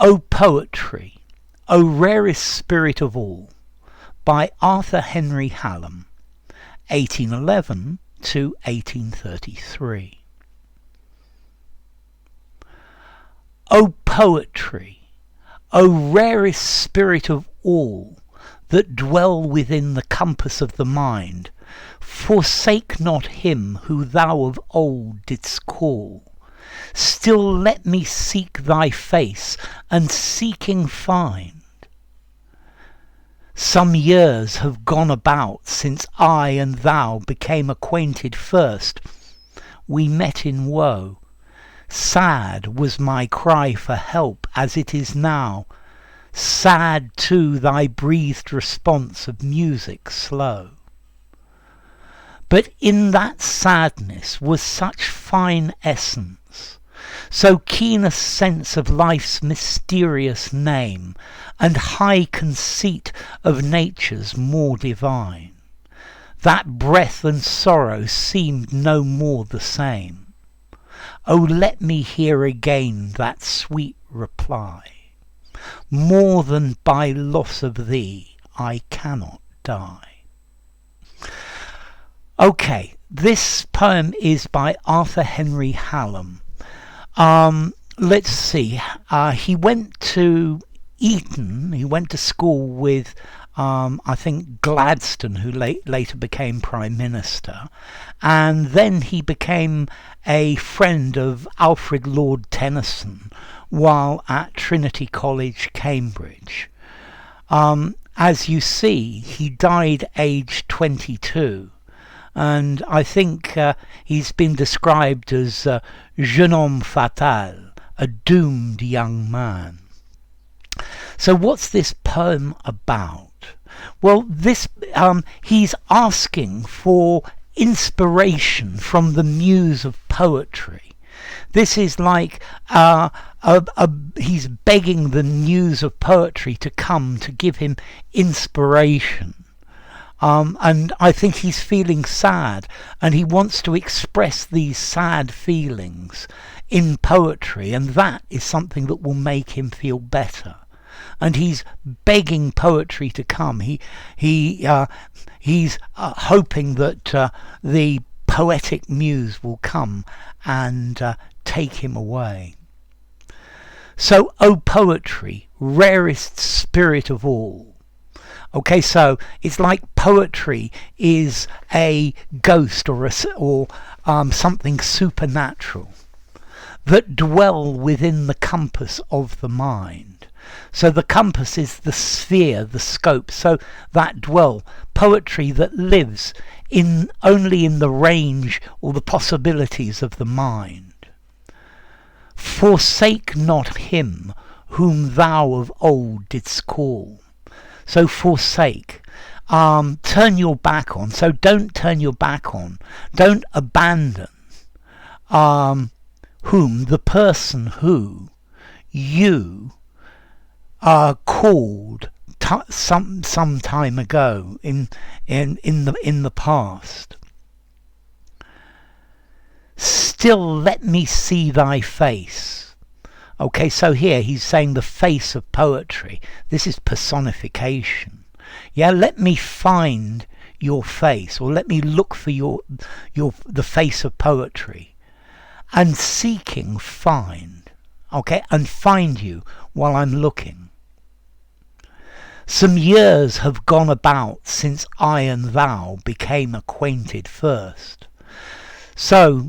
O Poetry, O Rarest Spirit of All, by Arthur Henry Hallam, 1811 to 1833. O Poetry, O rarest spirit of all that dwell within the compass of the mind, forsake not him who thou of old didst call. Still let me seek thy face, and seeking find. Some years have gone about since I and thou became acquainted first. We met in woe. Sad was my cry for help as it is now. Sad too thy breathed response of music slow. But in that sadness was such fine essence, so keen a sense of life's mysterious name, and high conceit of nature's more divine, that breath and sorrow seemed no more the same. O let me hear again that sweet reply, more than by loss of thee I cannot die. Okay, this poem is by Arthur Henry Hallam. Let's see, he went to Eton, he went to school with I think Gladstone, who later became Prime Minister, and then he became a friend of Alfred Lord Tennyson while at Trinity College, Cambridge. As you see, he died aged 22. And I think he's been described as jeune homme fatal, a doomed young man. So what's this poem about? Well, this he's asking for inspiration from the muse of poetry. This is like he's begging the muse of poetry to come to give him inspiration. And I think he's feeling sad, and he wants to express these sad feelings in poetry, and that is something that will make him feel better. And he's begging poetry to come. He's hoping that the poetic muse will come and take him away. So, O Poetry, rarest spirit of all. Okay, so it's like poetry is a ghost or something supernatural that dwell within the compass of the mind. So the compass is the sphere, the scope, so that dwell. Poetry that lives only in the range or the possibilities of the mind. Forsake not him whom thou of old didst call. So forsake, turn your back on. So don't turn your back on. Don't abandon the person who you called some time ago in the past. Still let me see thy face. Okay, so here he's saying the face of poetry. This is personification. Yeah, let me find your face, or let me look for the face of poetry, and seeking find. Okay, and find you while I'm looking. Some years have gone about since I and thou became acquainted first. So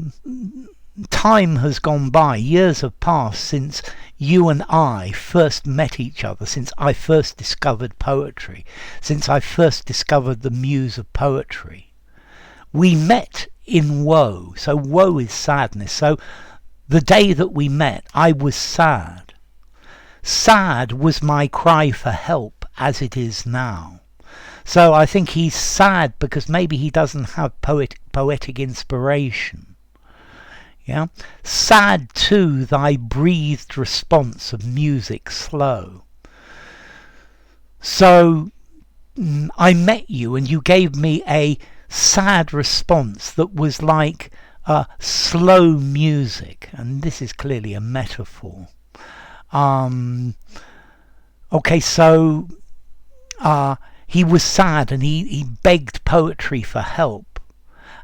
time has gone by, years have passed since you and I first met each other, since I first discovered poetry, since I first discovered the muse of poetry. We met in woe, so woe is sadness. So the day that we met, I was sad. Sad was my cry for help as it is now. So I think he's sad because maybe he doesn't have poetic inspiration. Yeah, sad too thy breathed response of music slow. So I met you and you gave me a sad response that was like slow music, and this is clearly a metaphor. Okay, so he was sad and he begged poetry for help.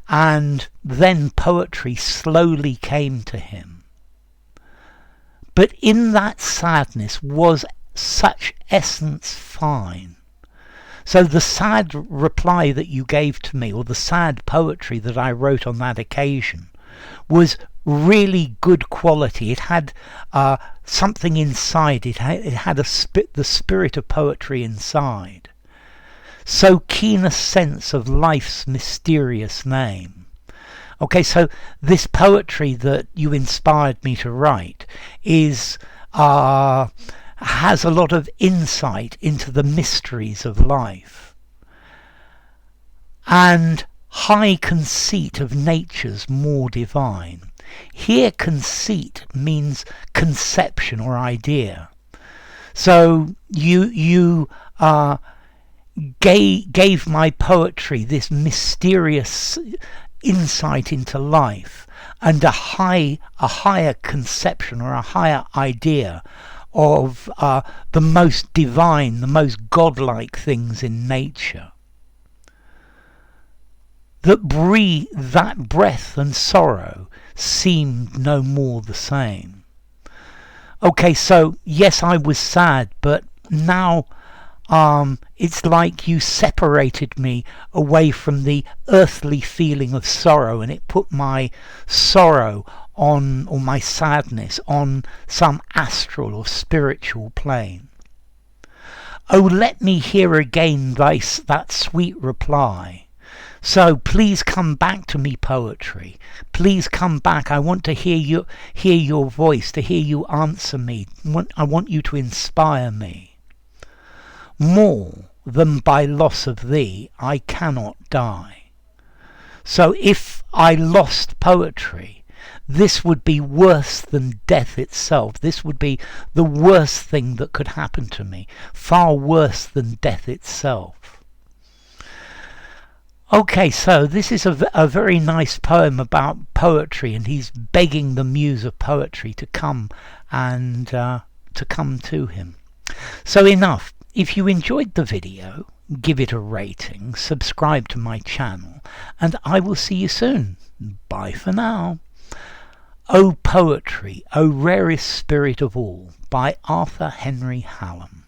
And then poetry slowly came to him. But in that sadness was such essence fine. So the sad reply that you gave to me, or the sad poetry that I wrote on that occasion, was really good quality. It had something inside. It had the spirit of poetry inside. So keen a sense of life's mysterious name. Okay, so this poetry that you inspired me to write has a lot of insight into the mysteries of life. And high conceit of nature's more divine. Here conceit means conception or idea. So you gave my poetry this mysterious insight into life and a higher conception or a higher idea of the most divine, the most godlike things in nature. That breath and sorrow seemed no more the same. Okay, so yes, I was sad, but now it's like you separated me away from the earthly feeling of sorrow, and it put my sorrow on, or my sadness, on some astral or spiritual plane. Oh, let me hear again that sweet reply. So please come back to me, poetry. Please come back. I want to hear your voice, to hear you answer me. I want you to inspire me. More than by loss of thee I cannot die. So if I lost poetry, this would be worse than death itself. This would be the worst thing that could happen to me, far worse than death itself. Okay, so this is a very nice poem about poetry, and he's begging the muse of poetry to come and to come to him. So enough. If you enjoyed the video, give it a rating, subscribe to my channel, and I will see you soon. Bye for now. O Poetry, O Rarest Spirit of All, by Arthur Henry Hallam.